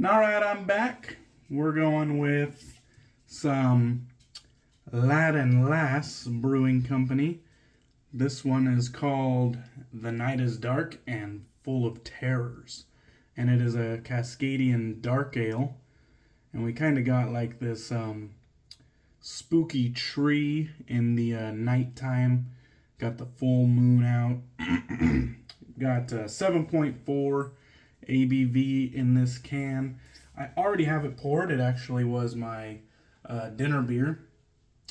Alright, I'm back. We're going with some Lad and Lass Brewing Company. This one is called The Night is Dark and Full of Terrors. And it is a Cascadian dark ale. And we kind of got like this spooky tree in the nighttime. Got the full moon out. Got 7.4 ABV in this can. I already have it poured. It actually was my dinner beer.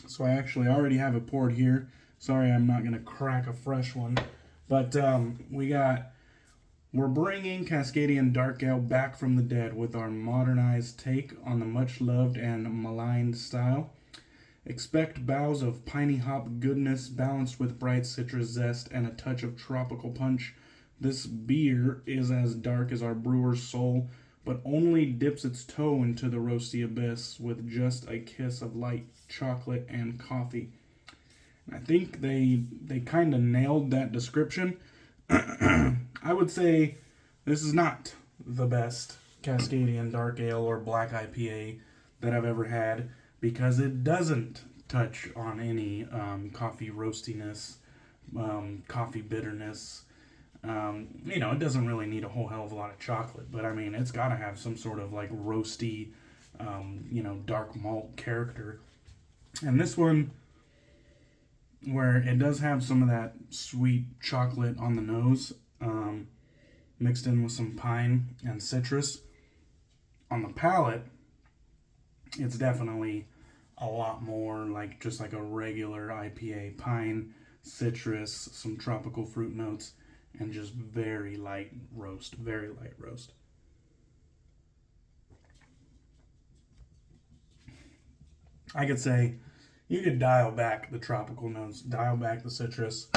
So I actually already have it poured here. Sorry, I'm not going to crack a fresh one. But we're bringing Cascadian Dark Ale back from the dead with our modernized take on the much-loved and maligned style. Expect boughs of piney hop goodness balanced with bright citrus zest and a touch of tropical punch. This beer is as dark as our brewer's soul, but only dips its toe into the roasty abyss with just a kiss of light chocolate and coffee. I think they kind of nailed that description. I would say this is not the best Cascadian Dark Ale or Black IPA that I've ever had because it doesn't touch on any coffee roastiness, coffee bitterness. It doesn't really need a whole hell of a lot of chocolate, but I mean, it's got to have some sort of like roasty, dark malt character. And this one, where it does have some of that sweet chocolate on the nose, mixed in with some pine and citrus. On the palate, it's definitely a lot more like just like a regular IPA. Pine, citrus, some tropical fruit notes, and just very light roast. I could say you could dial back the tropical notes, dial back the citrus,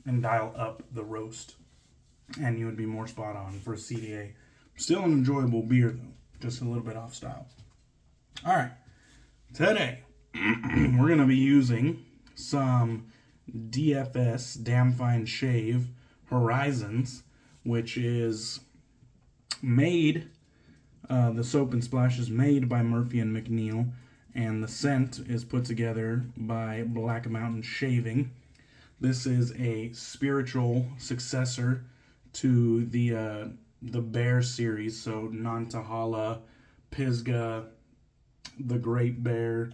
and dial up the roast. And you would be more spot on for a CDA. Still an enjoyable beer, though. Just a little bit off style. Alright. Today, we're going to be using some DFS, DamnFineShave Horizons, which is made, the soap and splash is made by Murphy and McNeil. And the scent is put together by Black Mountain Shaving. This is a spiritual successor to the Bear series, so Nantahala, Pisgah, the Great Bear.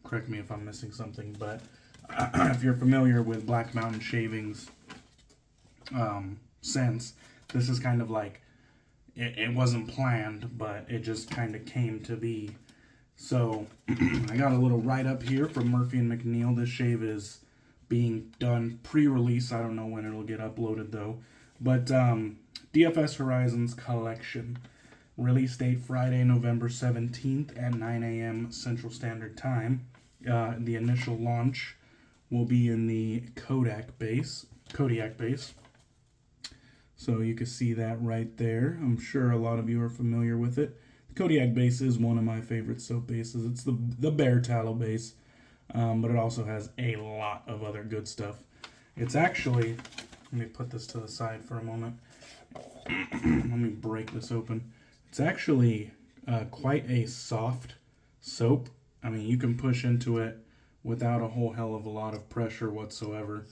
Correct me if I'm missing something, but if you're familiar with Black Mountain Shaving's scents, this is kind of like it wasn't planned, but it just kind of came to be. So I got a little write-up here from Murphy and McNeil. This shave is being done pre-release. I don't know when it'll get uploaded, though. But DFS Horizons Collection. Release date Friday, November 17th at 9 a.m. Central Standard Time. The initial launch will be in the Kodiak base. So you can see that right there. I'm sure a lot of you are familiar with it. The Kodiak base is one of my favorite soap bases. It's the Bear Tallow base, but it also has a lot of other good stuff. It's actually, let me put this to the side for a moment. Let me break this open. It's actually quite a soft soap. I mean, you can push into it without a whole hell of a lot of pressure whatsoever.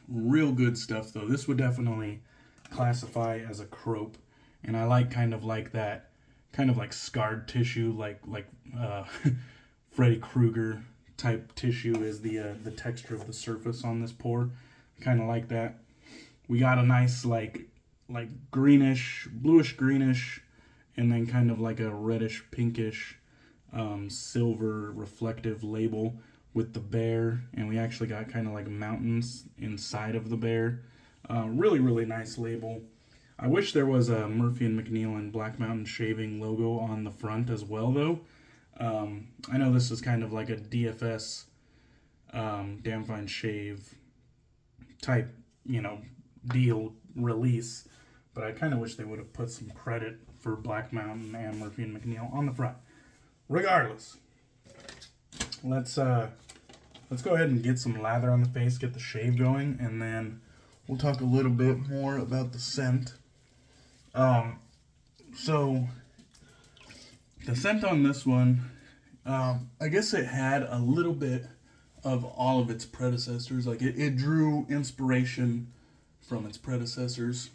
Real good stuff, though. This would definitely classify as a crope, and I like kind of like that, kind of like scarred tissue, like Freddy Krueger type tissue is the texture of the surface on this pour. Kind of like that. We got a nice like greenish, bluish greenish, and then kind of like a reddish pinkish silver reflective label with the bear, and we actually got kind of like mountains inside of the bear. Really, really nice label. I wish there was a Murphy and McNeil and Black Mountain Shaving logo on the front as well, though. I know this is kind of like a DFS, DamnFineShave type, deal release, but I kind of wish they would have put some credit for Black Mountain and Murphy and McNeil on the front. Regardless, let's go ahead and get some lather on the face, get the shave going, and then we'll talk a little bit more about the scent So the scent on this one, I guess it had a little bit of all of its predecessors. Like it drew inspiration from its predecessors.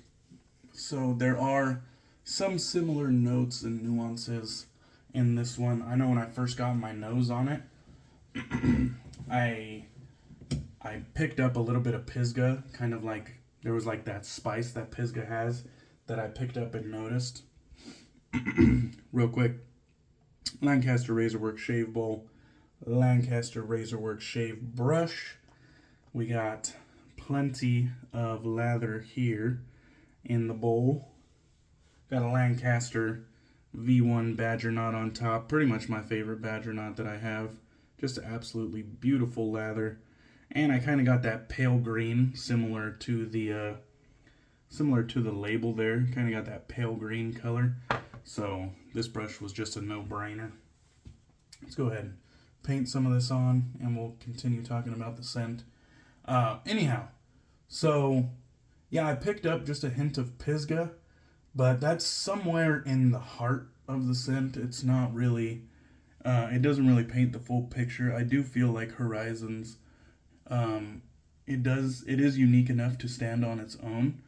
So there are some similar notes and nuances in this one. I know when I first got my nose on it, I picked up a little bit of Pisgah, kind of like there was like that spice that Pisgah has that I picked up and noticed. Real quick, Lancaster Razorworks Shave Bowl, Lancaster Razorworks Shave Brush. We got plenty of lather here in the bowl. Got a Lancaster V1 Badger Knot on top. Pretty much my favorite Badger Knot that I have. Just absolutely beautiful lather. And I kind of got that pale green, similar to the label there. Kind of got that pale green color. So this brush was just a no-brainer. Let's go ahead and paint some of this on, and we'll continue talking about the scent. Anyhow, so yeah, I picked up just a hint of Pisgah, but that's somewhere in the heart of the scent. It's not really, it doesn't really paint the full picture. I do feel like Horizons, it is unique enough to stand on its own.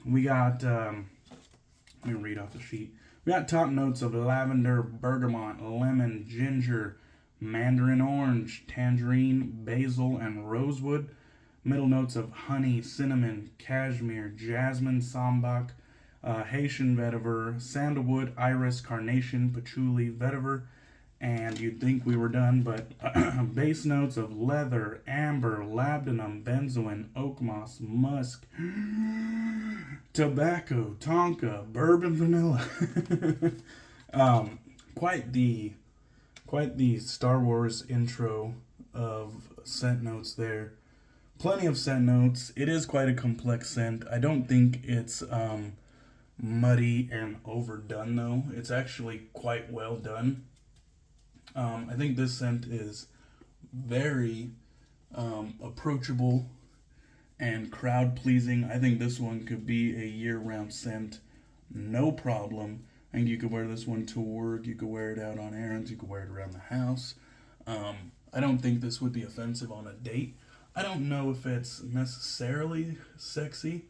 We got, let me read off the sheet. We got top notes of lavender, bergamot, lemon, ginger, mandarin orange, tangerine, basil, and rosewood. Middle notes of honey, cinnamon, cashmere, jasmine, sambac, Haitian vetiver, sandalwood, iris, carnation, patchouli, vetiver. And you'd think we were done, but base notes of leather, amber, labdanum, benzoin, oak moss, musk, tobacco, tonka, bourbon, vanilla. Quite the Star Wars intro of scent notes there. Plenty of scent notes. It is quite a complex scent. I don't think it's muddy and overdone though. It's actually quite well done. I think this scent is very approachable and crowd pleasing. I think this one could be a year-round scent, no problem. I think you could wear this one to work. You could wear it out on errands. You could wear it around the house. I don't think this would be offensive on a date. I don't know if it's necessarily sexy,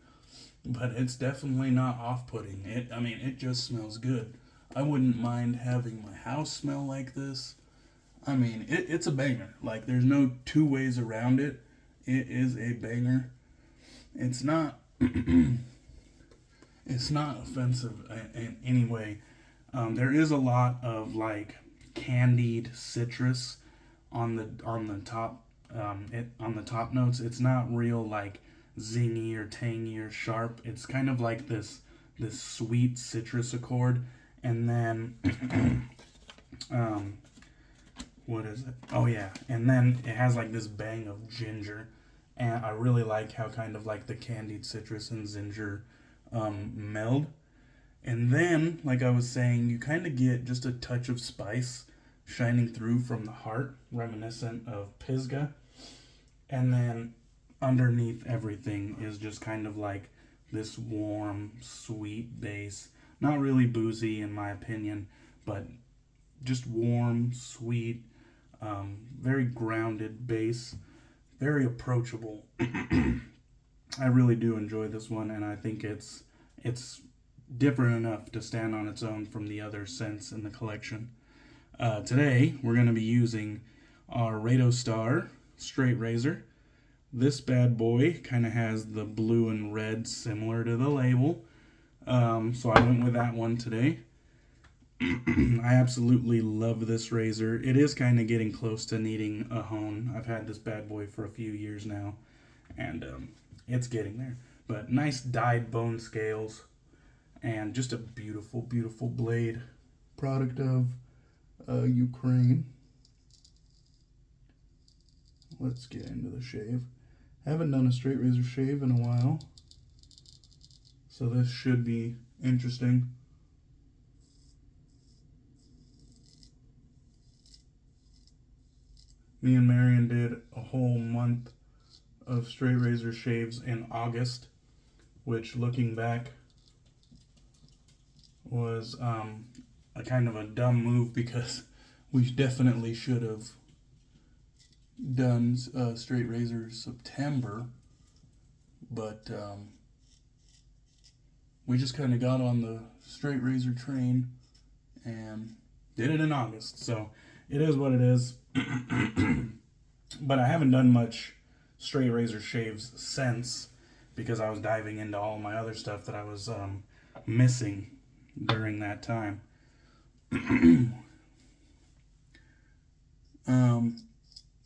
but it's definitely not off-putting. It just smells good. I wouldn't mind having my house smell like this. It's a banger. Like, there's no two ways around it. It is a banger. It's not it's not offensive in any way. There is a lot of like candied citrus on the top on the top notes. It's not real like zingy or tangy or sharp. It's kind of like this sweet citrus accord, and then what is it? Oh yeah, and then it has like this bang of ginger, and I really like how kind of like the candied citrus and ginger meld. And then, like I was saying, you kind of get just a touch of spice shining through from the heart, reminiscent of Pisgah. And then underneath everything is just kind of like this warm, sweet base. Not really boozy in my opinion, but just warm, sweet, very grounded base, very approachable. I really do enjoy this one, and I think it's different enough to stand on its own from the other scents in the collection. Today, we're going to be using our Raido Star straight razor. This bad boy kind of has the blue and red similar to the label, so I went with that one today. I absolutely love this razor. It is kind of getting close to needing a hone. I've had this bad boy for a few years now, and it's getting there. But nice dyed bone scales, and just a beautiful, beautiful blade. Product of Ukraine. Let's get into the shave. Haven't done a straight razor shave in a while, so this should be interesting. Me and Marion did a whole month of straight razor shaves in August, which looking back was a kind of a dumb move because we definitely should have done straight razor September, but we just kind of got on the straight razor train and did it in August. So it is what it is. But I haven't done much straight razor shaves since because I was diving into all my other stuff that I was missing during that time.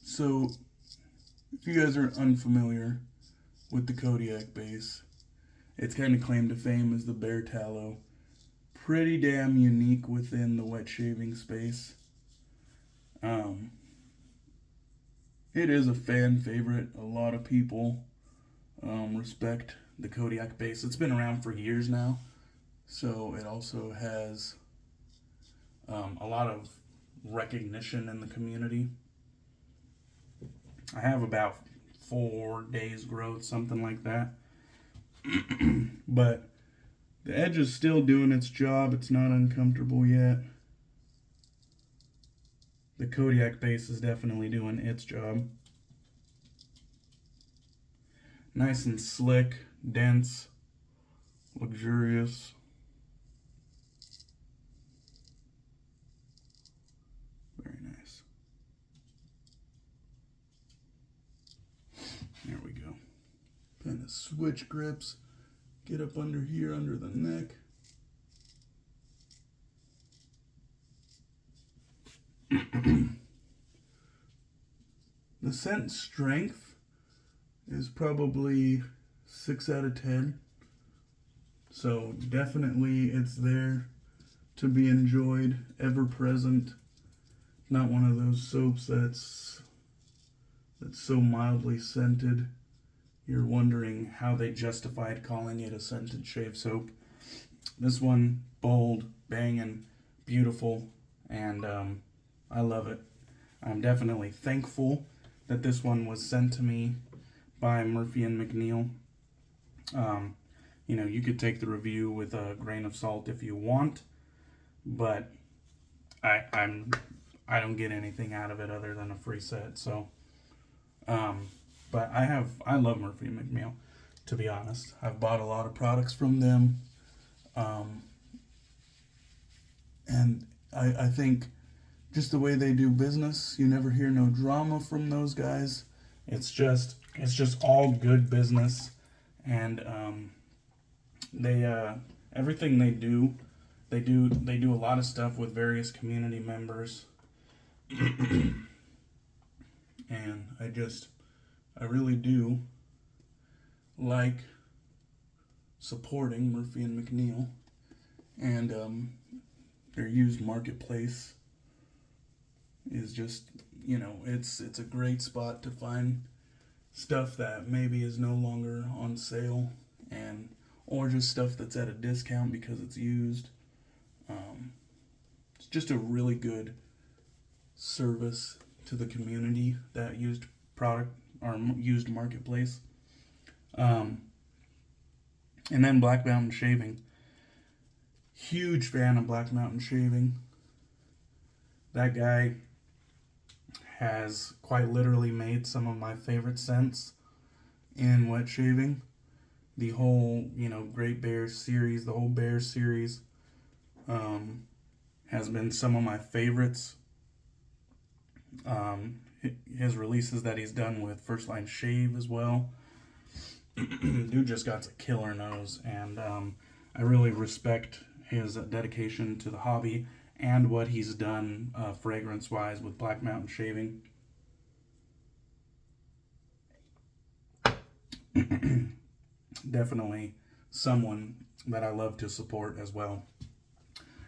So if you guys are unfamiliar with the Kodiak base, its kind of claim to fame is the bare tallow. Pretty damn unique within the wet shaving space. It is a fan favorite. A lot of people respect the Kodiak base. It's been around for years now, so it also has a lot of recognition in the community. I have about 4 days growth, something like that. But the edge is still doing its job. It's not uncomfortable yet. The Kodiak base is definitely doing its job. Nice and slick, dense, luxurious. Very nice. There we go. Kind of switch grips. Get up under here, under the neck. The scent strength is probably 6 out of 10. So definitely it's there to be enjoyed, ever present. Not one of those soaps that's so mildly scented you're wondering how they justified calling it a scented shave soap. This one, bold, banging, beautiful, and I love it. I'm definitely thankful that this one was sent to me by Murphy and McNeil. You know, you could take the review with a grain of salt if you want, but I don't get anything out of it other than a free set. So, but I love Murphy and McNeil, to be honest. I've bought a lot of products from them, and I think just the way they do business, you never hear no drama from those guys. It's just all good business, and they everything they do a lot of stuff with various community members, and I really do like supporting Murphy and McNeil, and their used marketplace is just, you know, it's a great spot to find stuff that maybe is no longer on sale, and or just stuff that's at a discount because it's used. It's just a really good service to the community, that used product or used marketplace. And then Black Mountain Shaving. Huge fan of Black Mountain Shaving. That guy has quite literally made some of my favorite scents in wet shaving. The whole, Great Bear series, the whole Bear series, has been some of my favorites. His releases that he's done with First Line Shave as well. Dude just got a killer nose, and I really respect his dedication to the hobby and what he's done fragrance-wise with Black Mountain Shaving. Definitely someone that I love to support as well.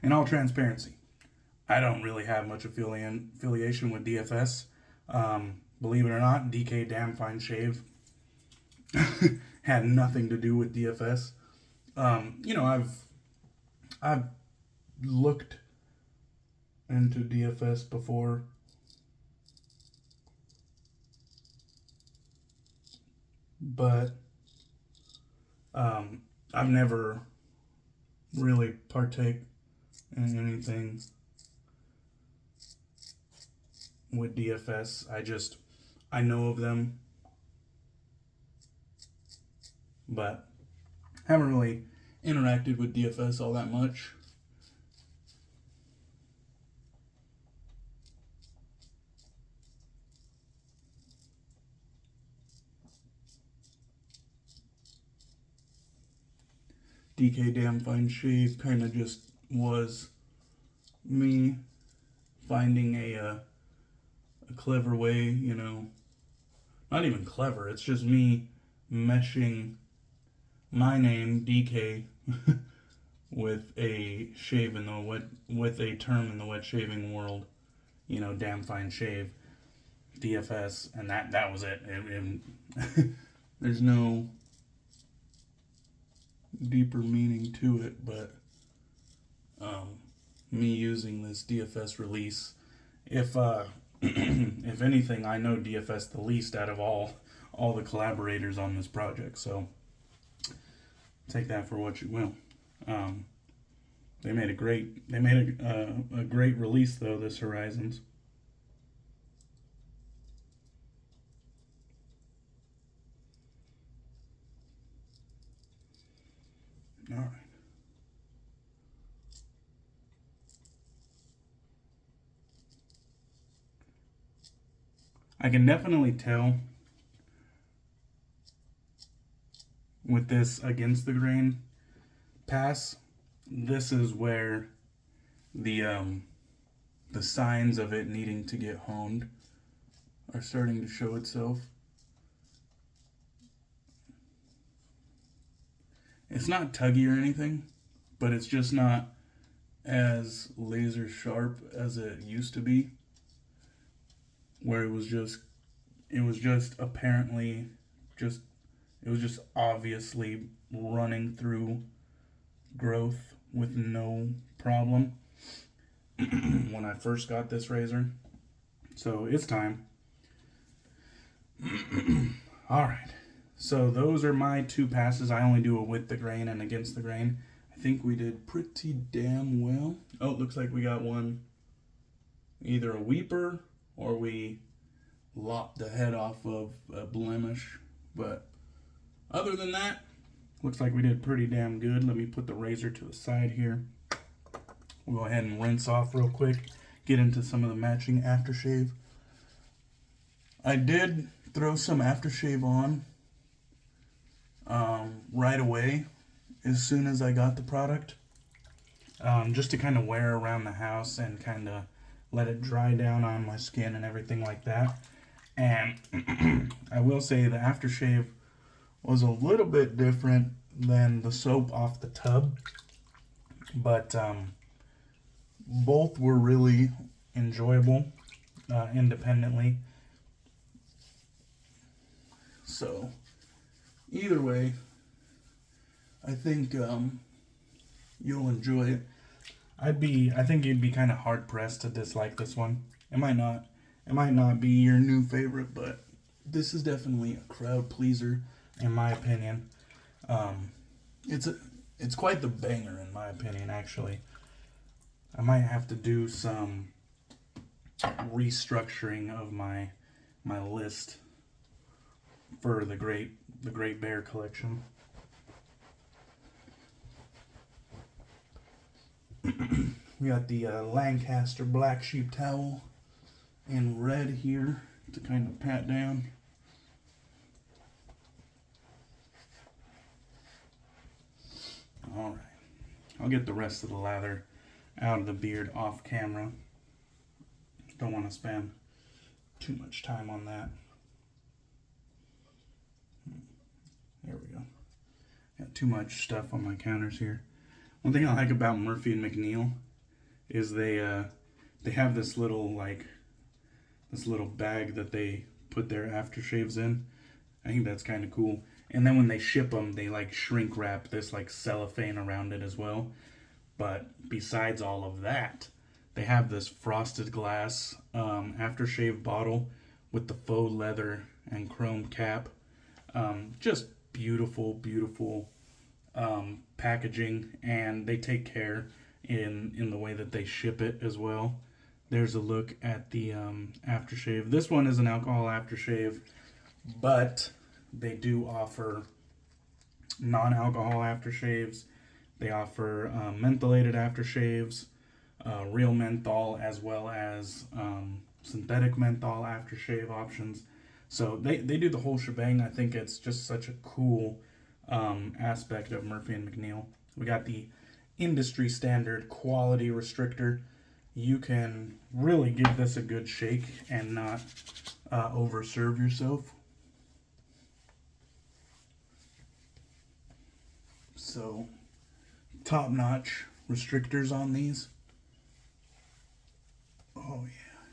In all transparency, I don't really have much affiliation with DFS. Believe it or not, DK DamnFineShave had nothing to do with DFS. I've looked into DFS before, but I've never really partake in anything with DFS. I know of them, but haven't really interacted with DFS all that much. DK DamnFineShave kind of just was me finding a clever way, you know, not even clever, it's just me meshing my name, DK, with a shave in the with a term in the wet shaving world, you know, DamnFineShave, DFS, and that was it. There's no deeper meaning to it, but me using this DFS release, if if anything, I know DFS the least out of all the collaborators on this project, so take that for what you will. They made a great release though, this Horizons. All right. I can definitely tell with this against the grain pass, this is where the signs of it needing to get honed are starting to show itself. It's not tuggy or anything, but it's just not as laser sharp as it used to be, where it was just apparently just, it was just obviously running through growth with no problem when I first got this razor. So it's time. All right. So those are my two passes. I only do it with the grain and against the grain. I think we did pretty damn well. Oh, it looks like we got one, either a weeper or we lopped the head off of a blemish. But other than that, looks like we did pretty damn good. Let me put the razor to the side here. We'll go ahead and rinse off real quick, get into some of the matching aftershave. I did throw some aftershave on right away as soon as I got the product, just to kind of wear around the house and kind of let it dry down on my skin and everything like that. And I will say the aftershave was a little bit different than the soap off the tub, but both were really enjoyable independently. So either way, I think you'll enjoy it. I think you'd be kind of hard pressed to dislike this one. It might not be your new favorite, but this is definitely a crowd pleaser in my opinion. It's quite the banger in my opinion, actually. I might have to do some restructuring of my list for the Great Bear collection. We got the Lancaster Black Sheep towel in red here to kind of pat down. Alright, I'll get the rest of the lather out of the beard off camera. Don't want to spend too much time on that. There we go. Got too much stuff on my counters here. One thing I like about Murphy and McNeil is they have this little bag that they put their aftershaves in. I think that's kind of cool. And then when they ship them, they like shrink wrap this like cellophane around it as well. But besides all of that, they have this frosted glass aftershave bottle with the faux leather and chrome cap. Just beautiful, beautiful packaging, and they take care in the way that they ship it as well. There's a look at the aftershave. This one is an alcohol aftershave, but they do offer non-alcohol aftershaves. They offer mentholated aftershaves, real menthol, as well as synthetic menthol aftershave options. So they do the whole shebang. I think it's just such a cool aspect of Murphy and McNeil. We got the industry standard quality restrictor. You can really give this a good shake and not overserve yourself. So, top-notch restrictors on these. Oh yeah.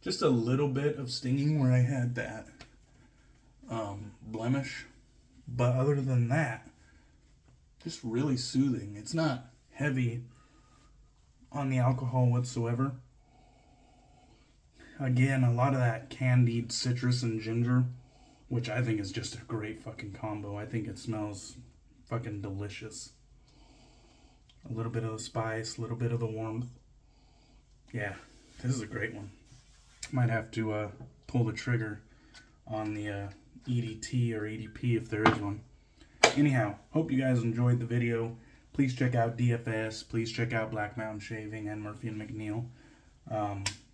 Just a little bit of stinging where I had that blemish. But other than that, just really soothing. It's not heavy on the alcohol whatsoever. Again, a lot of that candied citrus and ginger, which I think is just a great fucking combo. I think it smells fucking delicious. A little bit of the spice, a little bit of the warmth. Yeah, this is a great one. Might have to pull the trigger on the EDT or EDP if there is one. Anyhow, hope you guys enjoyed the video. Please check out DFS. Please check out Black Mountain Shaving and Murphy and McNeil.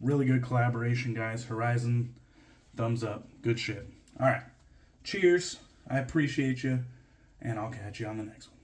Really good collaboration, guys. Horizon, thumbs up. Good shit. All right. Cheers. I appreciate you, and I'll catch you on the next one.